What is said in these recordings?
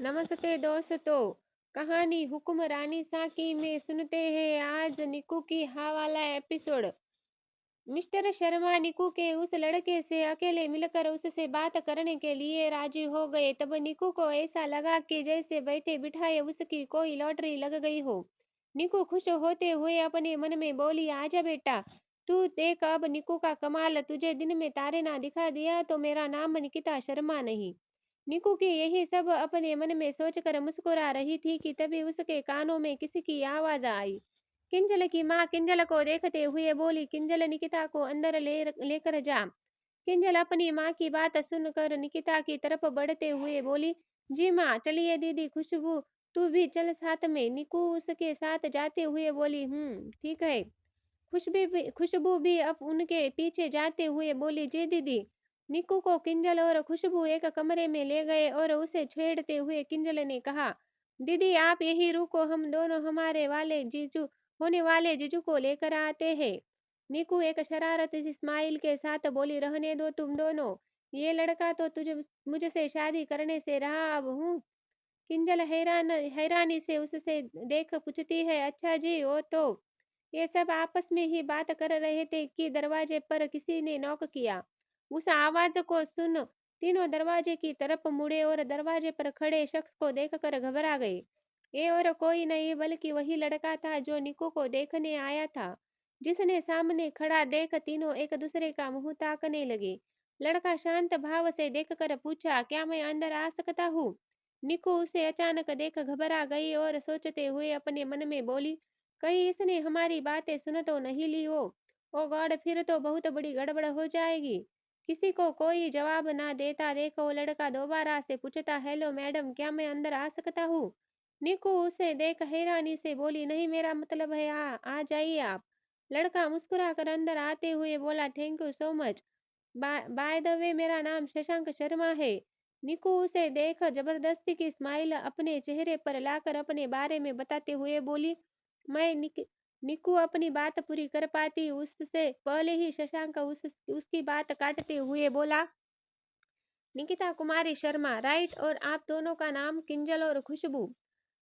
नमस्ते दोस्तों। कहानी हुक्मरानी साकी में सुनते हैं आज निकू की हाँ वाला एपिसोड। मिस्टर शर्मा निकू के उस लड़के से अकेले मिलकर उससे बात करने के लिए राजी हो गए। तब निकू को ऐसा लगा कि जैसे बैठे बिठाए उसकी कोई लॉटरी लग गई हो। निकू खुश होते हुए अपने मन में बोली, आजा बेटा, तू देख अब निकू का कमाल, तुझे दिन में तारे ना दिखा दिया तो मेरा नाम निकिता शर्मा नहीं। निकू की यही सब अपने मन में सोचकर मुस्कुरा रही थी कि तभी उसके कानों में किसी की आवाज आई। किंजल की माँ किंजल को देखते हुए बोली, किंजल निकिता को अंदर लेकर जा। किंजल अपनी माँ की बात सुनकर निकिता की तरफ बढ़ते हुए बोली, जी माँ, चलिए दीदी खुशबू, तू भी चल साथ में। निकू उसके साथ जाते हुए बोली, ठीक है। खुशबू भी अब उनके पीछे जाते हुए बोली, जी दीदी। निक्कू को किंजल और खुशबू एक कमरे में ले गए और उसे छेड़ते हुए किंजल ने कहा, दीदी आप यही रुको, हम दोनों हमारे वाले जीजू होने वाले जीजू को लेकर आते हैं। निक्कू एक शरारती सी स्माइल के साथ बोली, रहने दो तुम दोनों, ये लड़का तो तुझे मुझसे शादी करने से रहा अब हूँ। किंजल हैरानी से उससे देख पूछती है, अच्छा जी, वो तो। ये सब आपस में ही बात कर रहे थे कि दरवाजे पर किसी ने नॉक किया। उस आवाज को सुन तीनों दरवाजे की तरफ मुड़े और दरवाजे पर खड़े शख्स को देखकर घबरा गए। ये और कोई नहीं बल्कि वही लड़का था जो निकू को देखने आया था, जिसने सामने खड़ा देख तीनों एक दूसरे का मुंह ताकने लगे। लड़का शांत भाव से देखकर पूछा, क्या मैं अंदर आ सकता हूँ? निकू उसे अचानक देख घबरा गई और सोचते हुए अपने मन में बोली, कहीं इसने हमारी बातें सुन तो नहीं ली हो। ओ गॉड, फिर तो बहुत बड़ी गड़बड़ हो जाएगी। किसी को कोई जवाब ना देता देख वो लड़का दोबारा से पूछता, हेलो मैडम, क्या मैं अंदर आ सकता हूँ? निकू उसे देख हैरानी से बोली, नहीं, मेरा मतलब है आ जाइए आप। लड़का मुस्कुरा कर अंदर आते हुए बोला, thank you so much. By the way, मेरा नाम शशांक शर्मा है। निकू उसे देख जबरदस्ती की स्माइल अपने चेहरे पर लाकर अपने बारे में बताते हुए बोली, मैं निकू अपनी बात पूरी कर पाती उससे पहले ही शशांक उसकी बात काटते हुए बोला, निकिता कुमारी शर्मा, राइट, और आप दोनों का नाम किंजल और खुशबू।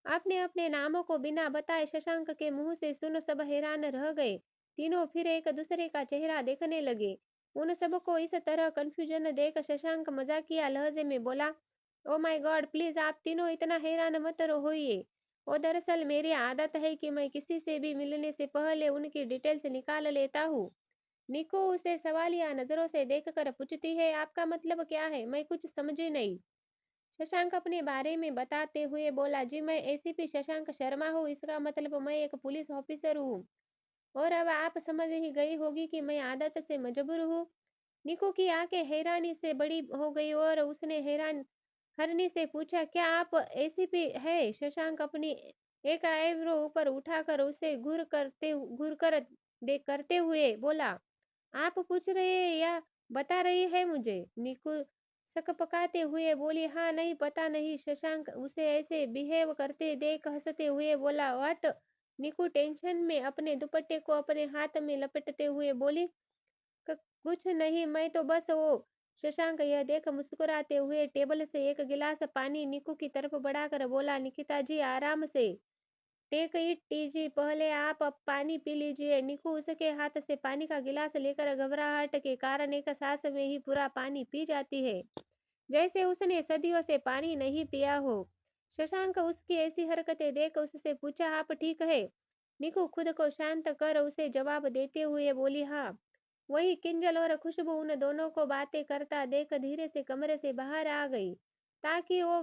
आपने अपने नामों को बिना बताए शशांक के मुंह से सुन सब हैरान रह गए। तीनों फिर एक दूसरे का चेहरा देखने लगे। उन सबको इस तरह कंफ्यूजन देख शशांक मजाकिया लहजे में बोला, ओ माय गॉड, प्लीज आप तीनों इतना हैरान मत होइए। और दरअसल मेरी आदत है कि मैं किसी से भी मिलने से पहले उनकी डिटेल्स निकाल लेता हूँ। निको उसे सवालिया नजरों से देखकर पूछती है, आपका मतलब क्या है? मैं कुछ समझी नहीं। शशांक अपने बारे में बताते हुए बोला, जी मैं एसीपी शशांक शर्मा हूँ, इसका मतलब मैं एक पुलिस ऑफिसर हूँ। और अब आप समझ ही गई होगी कि मैं आदत से मजबूर हूँ। निको की आंखें हैरानी से बड़ी हो गई और उसने हैरान हरनी से पूछा, क्या आप एसीपी है? शशांक अपनी एक आईब्रो ऊपर उठाकर उसे घूर कर करते हुए बोला, आप पूछ रहे हैं या बता रही है मुझे? निकू सकपकाते हुए बोली, हाँ, नहीं, पता नहीं। शशांक उसे ऐसे बिहेव करते देख हंसते हुए बोला, व्हाट? निकू टेंशन में अपने दुपट्टे को अपने हाथ में लपेटते हुए बोली, कुछ नहीं, मैं तो बस वो। शशांक यह देख मुस्कुराते हुए टेबल से एक गिलास पानी निकू की तरफ बढ़ाकर बोला, निकिता जी आराम से, टेक इट इजी, पहले आप अब पानी पी लीजिए। निकू उसके हाथ से पानी का गिलास लेकर घबराहट के कारण एक सांस में ही पूरा पानी पी जाती है, जैसे उसने सदियों से पानी नहीं पिया हो। शशांक उसकी ऐसी हरकतें देख उससे पूछा, आप ठीक है? निकू खुद को शांत कर उसे जवाब देते हुए बोली, हाँ। वही किंजल और खुशबू उन दोनों को बातें करता देख धीरे से कमरे से बाहर आ गई, ताकि वो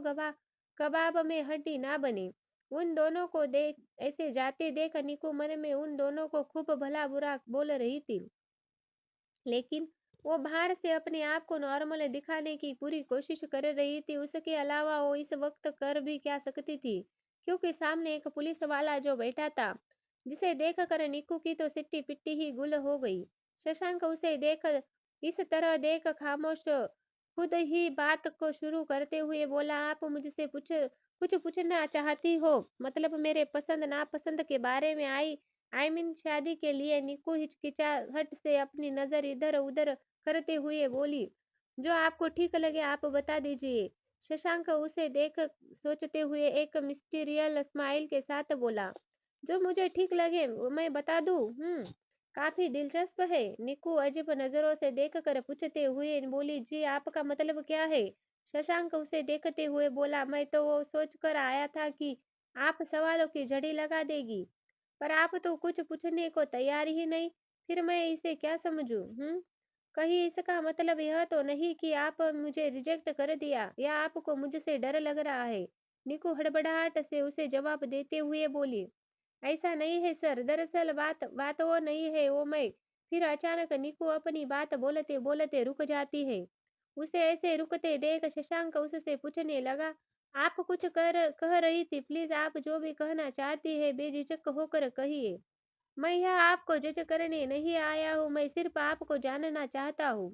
कबाब में हड्डी ना बने। उन दोनों को देख ऐसे जाते देख निकू मन में उन दोनों को खूब भला बुरा बोल रही थी, लेकिन वो बाहर से अपने आप को नॉर्मल दिखाने की पूरी कोशिश कर रही थी। उसके अलावा वो इस वक्त कर भी क्या सकती थी, क्योंकि सामने एक पुलिस वाला जो बैठा था, जिसे देखकर निक्कू की तो सिट्टी पिट्टी ही गुल हो गई। शशांक उसे देख इस तरह देख खामोश खुद ही बात को शुरू करते हुए बोला, आप मुझसे कुछ पूछना चाहती हो? मतलब मेरे पसंद नापसंद के बारे में? आई मीन शादी के लिए? निक्कू हिचकिचाहट से अपनी नजर इधर उधर करते हुए बोली, जो आपको ठीक लगे आप बता दीजिए। शशांक उसे देख सोचते हुए एक मिस्टीरियल स्माइल के साथ बोला, जो मुझे ठीक लगे वो मैं बता दूं। काफी दिलचस्प है। निकू अजीब नजरों से देखकर पूछते हुए बोली, जी आपका मतलब क्या है? शशांक उसे देखते हुए बोला, मैं तो वो सोच कर आया था कि आप सवालों की झड़ी लगा देगी, पर आप तो कुछ पूछने को तैयार ही नहीं। फिर मैं इसे क्या समझूं? कहीं इसका मतलब यह तो नहीं कि आप मुझे रिजेक्ट कर दिया या आपको मुझसे डर लग रहा है? निकू हड़बड़ाहट से उसे जवाब देते हुए बोली, ऐसा नहीं है सर, दरअसल बात बात वो नहीं है, वो मैं। फिर अचानक निकू अपनी बात बोलते बोलते रुक जाती है। उसे ऐसे रुकते देख शशांक उससे पूछने लगा, आप कुछ कर कह रही थी, प्लीज आप जो भी कहना चाहती है बेझिझक होकर कहिए। मैं यहाँ आपको जज करने नहीं आया हूँ, मैं सिर्फ आपको जानना चाहता हूँ।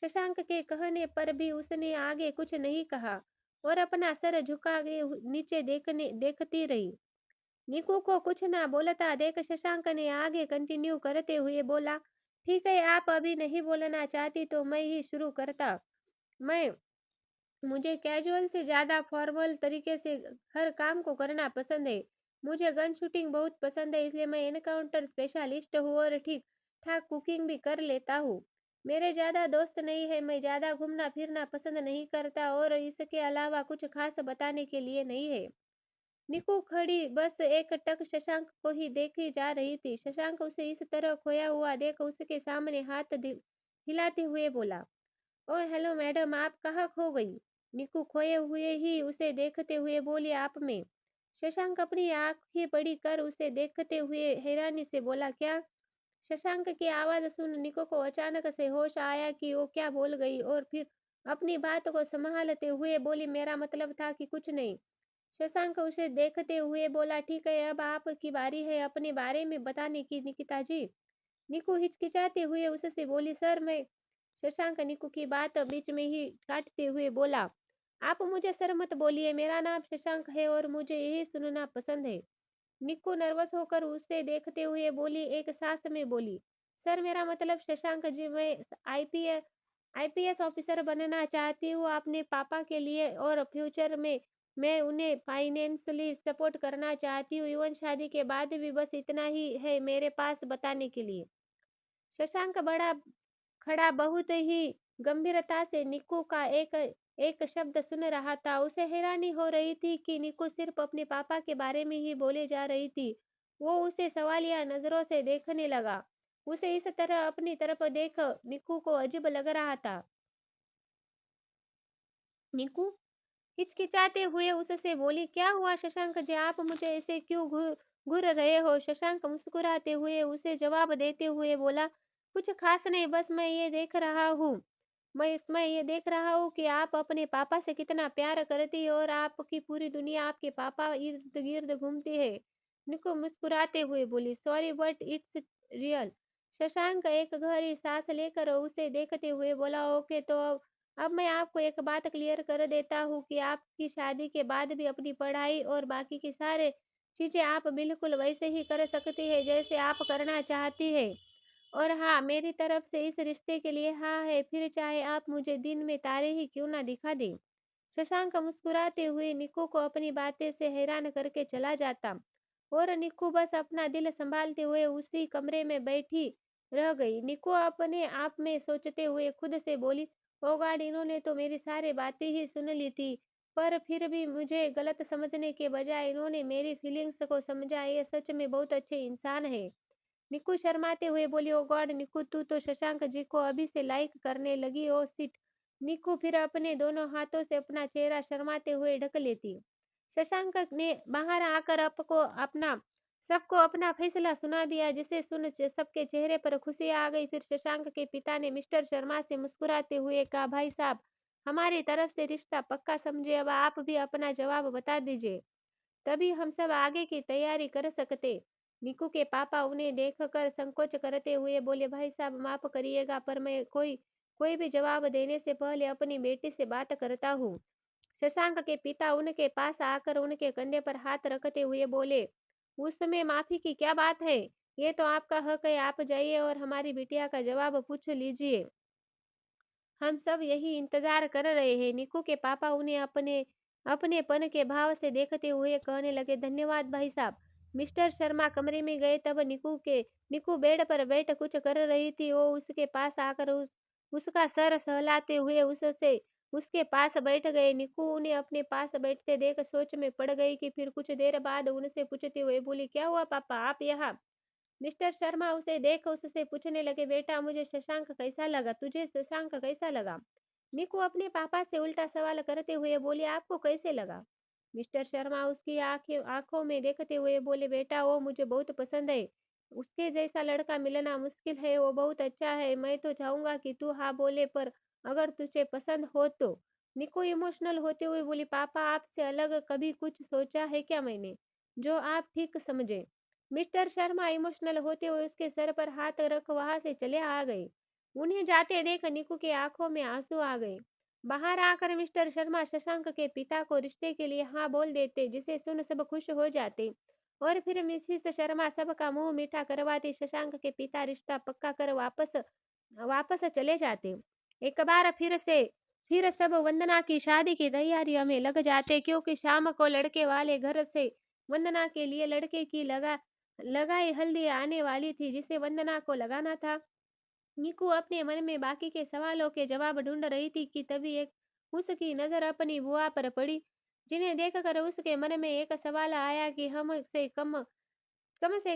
शशांक के कहने पर भी उसने आगे कुछ नहीं कहा और अपना सर झुका के नीचे देखती रही। निकू को कुछ ना बोलता देख शशांक ने आगे कंटिन्यू करते हुए बोला, ठीक है, आप अभी नहीं बोलना चाहती तो मैं ही शुरू करता। मैं मुझे कैजुअल से ज़्यादा फॉर्मल तरीके से हर काम को करना पसंद है। मुझे गन शूटिंग बहुत पसंद है, इसलिए मैं एनकाउंटर स्पेशलिस्ट हूँ और ठीक ठाक कुकिंग भी कर लेता हूँ। मेरे ज़्यादा दोस्त नहीं है, मैं ज़्यादा घूमना फिरना पसंद नहीं करता और इसके अलावा कुछ खास बताने के लिए नहीं है। निकू खड़ी बस एक टक शशांक को ही देखी जा रही थी। शशांक उसे इस तरह खोया हुआ देख उसके सामने हाथ हिलाते हुए बोला, ओह हेलो मैडम, आप कहाँ खो गई? निकू खोए हुए ही उसे देखते हुए बोली, आप में। शशांक अपनी आंखें बड़ी कर उसे देखते हुए हैरानी से बोला, क्या? शशांक की आवाज सुन निको को अचानक से होश आया कि वो क्या बोल गई और फिर अपनी बात को संभालते हुए बोली, मेरा मतलब था कि कुछ नहीं। शशांक उसे देखते हुए बोला, ठीक है, अब आपकी बारी है अपने बारे में बताने की, निकिता जी। निकू हिचकिचाते हुए उससे बोली, सर मैं। शशांक निकू की बात बीच में ही काटते हुए बोला, आप मुझे सर मत बोलिए, मेरा नाम शशांक है और मुझे यही सुनना पसंद है। निक्कू नर्वस होकर उसे देखते हुए बोली, एक सांस में बोली, सर मेरा मतलब शशांक जी, मैं आईपीएस आईपीएस ऑफिसर बनना चाहती हूँ अपने पापा के लिए और फ्यूचर में मैं उन्हें फाइनेंशियली सपोर्ट करना चाहती हूँ। इवन शादी के बाद भी बस इतना ही है मेरे पास बताने के लिए। शशांक बड़ा खड़ा बहुत ही गंभीरता से निक्कू का एक एक शब्द सुन रहा था। उसे हैरानी हो रही थी कि निक्कू सिर्फ अपने पापा के बारे में ही बोले जा रही थी। वो उसे सवालिया नजरों से देखने लगा। उसे इस तरह अपनी तरफ देख निक्कू को अजीब लग रहा था। निक्कू हिचकिचाते हुए उससे बोली, क्या हुआ शशांक जी, आप मुझे ऐसे क्यों घूर घूर रहे हो? शशांक मुस्कुराते हुए उसे जवाब देते हुए बोला, कुछ खास नहीं, बस मैं ये देख रहा हूँ कि आप अपने पापा से कितना प्यार करती हो और आपकी पूरी दुनिया आपके पापा इर्द गिर्द घूमती है। निको मुस्कुराते हुए बोली, sorry but it's real. Shashank एक गहरी सांस लेकर उसे देखते हुए बोला, ओके, तो अब मैं आपको एक बात क्लियर कर देता हूँ कि आपकी शादी के बाद भी अपनी पढ़ाई और बाकी की सारे चीज़ें आप बिल्कुल वैसे ही कर सकती है जैसे आप करना चाहती है। और हाँ, मेरी तरफ से इस रिश्ते के लिए हाँ है, फिर चाहे आप मुझे दिन में तारे ही क्यों ना दिखा दें। शशांक मुस्कुराते हुए निक्कू को अपनी बातें से हैरान करके चला जाता और निक्कू बस अपना दिल संभालते हुए उसी कमरे में बैठी रह गई। निक्कू अपने आप में सोचते हुए खुद से बोली, ओ गॉड, इन्होंने तो मेरी सारी बातें ही सुन ली थी, पर फिर भी मुझे गलत समझने के बजाय इन्होंने मेरी फीलिंग्स को समझा। ये सच में बहुत अच्छे इंसान है। निक्कू शर्माते हुए बोली, ओ गॉड निक्कू, तू तो शशांक जी को अभी से लाइक करने लगी। ओ सिट। निक्कू फिर अपने दोनों हाथों से अपना चेहरा शर्माते हुए ढक लेती। शशांक ने बाहर आकर आपको अपना सबको अपना फैसला सुना दिया, जिसे सुन सबके चेहरे पर खुशी आ गई। फिर शशांक के पिता ने मिस्टर शर्मा से मुस्कुराते हुए कहा, भाई साहब, हमारी तरफ से रिश्ता पक्का समझे, अब आप भी अपना जवाब बता दीजिए, तभी हम सब आगे की तैयारी कर सकते। निकू के पापा उन्हें देखकर संकोच करते हुए बोले, भाई साहब माफ करिएगा, पर मैं कोई कोई भी जवाब देने से पहले अपनी बेटी से बात करता हूँ। शशांक के पिता उनके पास आकर उनके कंधे पर हाथ रखते हुए बोले, उसमें माफी की क्या बात है? ये तो आपका हक है, आप जाइए और हमारी बिटिया का जवाब पूछ लीजिए। हम सब यही इंतजार कर रहे हैं। निकू के पापा उन्हें अपनेपन के भाव से देखते हुए कहने लगे, धन्यवाद भाई साहब। मिस्टर शर्मा कमरे में गए तब निकू बेड पर बैठ कुछ कर रही थी। वो उसके पास आकर उसका सर सहलाते हुए उससे उसके पास बैठ गए। निकू उन्हें अपने पास बैठते देख सोच में पड़ गई कि फिर कुछ देर बाद उनसे पूछते हुए बोली, क्या हुआ पापा, आप यहाँ? मिस्टर शर्मा उसे देख उससे पूछने लगे, बेटा मुझे शशांक कैसा लगा, तुझे शशांक कैसा लगा? निकू अपने पापा से उल्टा सवाल करते हुए बोली, आपको कैसे लगा? मिस्टर शर्मा उसकी आंखों में देखते हुए बोले, बेटा वो मुझे बहुत पसंद है। उसके जैसा लड़का मिलना मुश्किल है। वो बहुत अच्छा है। मैं तो चाहूंगा कि तू हाँ बोले, पर अगर तुझे पसंद हो तो। निकू इमोशनल होते हुए बोली, पापा आपसे अलग कभी कुछ सोचा है क्या मैंने, जो आप ठीक समझे? मिस्टर शर्मा इमोशनल होते हुए उसके सर पर हाथ रख वहां से चले आ गए। उन्हें जाते देख निकू के आंखों में आंसू आ गए। बाहर आकर मिस्टर शर्मा शशांक के पिता को रिश्ते के लिए हाँ बोल देते, जिसे सुन सब खुश हो जाते। और फिर मिसिस शर्मा सबका मुंह मीठा करवाती। शशांक के पिता रिश्ता पक्का कर वापस वापस चले जाते। एक बार फिर सब वंदना की शादी की तैयारियों में लग जाते, क्योंकि शाम को लड़के वाले घर से वंदना के लिए लड़के की लगाई हल्दी आने वाली थी, जिसे वंदना को लगाना था। निकू अपने मन में बाकी के सवालों के जवाब ढूंढ रही थी कि तभी एक उसकी नजर अपनी बुआ पर पड़ी, जिन्हें देखकर उसके मन में एक सवाल आया कि हम से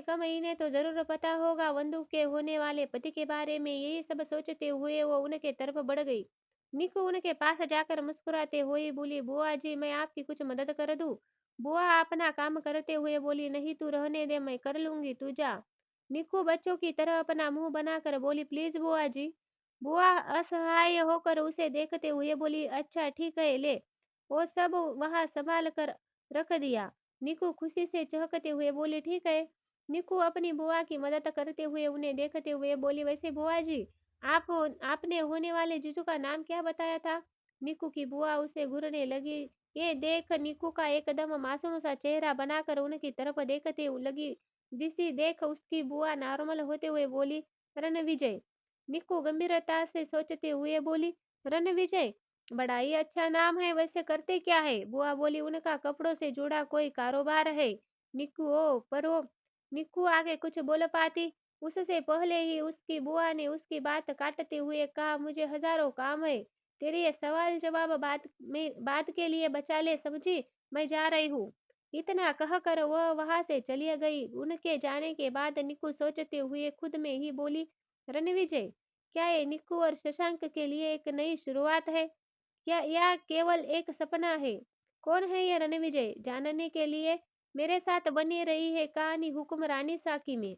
कम इन्हें तो जरूर पता होगा वंदू के होने वाले पति के बारे में। यही सब सोचते हुए वो उनके तरफ बढ़ गई। निकू उनके पास जाकर मुस्कुराते हुए बोली, बुआ जी मैं आपकी कुछ मदद कर दूं? बुआ अपना काम करते हुए बोली, नहीं तू रहने दे, मैं कर लूंगी, तू जा। निकू बच्चों की तरह अपना मुंह बनाकर बोली, प्लीज बुआ जी। बुआ असहाय होकर उसे देखते हुए बोली, अच्छा ठीक है ले। वो सब वहां संभाल कर रख दिया। निकू खुशी से चहकते हुए बोली, ठीक है। निकू अपनी बुआ की मदद करते हुए उन्हें देखते हुए बोली, वैसे बुआ जी आप आपने होने वाले जीजू का नाम क्या बताया था? निकू की बुआ उसे घूरने लगी। ये देख निकू का एकदम मासूम सा चेहरा बनाकर उनकी तरफ देखते लगी। जिसी देख उसकी बुआ नॉर्मल होते हुए बोली, रणविजय। निकू गंभीरता से सोचते हुए बोली, रणविजय, बड़ा ही अच्छा नाम है, वैसे करते क्या है? बुआ बोली, उनका कपड़ों से जुड़ा कोई कारोबार है। निकू ओ पर वो निक्कू आगे कुछ बोल पाती उससे पहले ही उसकी बुआ ने उसकी बात काटते हुए कहा, मुझे हजारों काम है, तेरे ये सवाल जवाब बात के लिए बचा ले समझी, मैं जा रही हूँ। इतना कहकर वह वहां से चली गई। उनके जाने के बाद निक्कू सोचते हुए खुद में ही बोली, रणविजय, क्या ये निक्कू और शशांक के लिए एक नई शुरुआत है, क्या यह केवल एक सपना है? कौन है ये रणविजय? जानने के लिए मेरे साथ बनी रही है कहानी हुक्मरानी साकी में।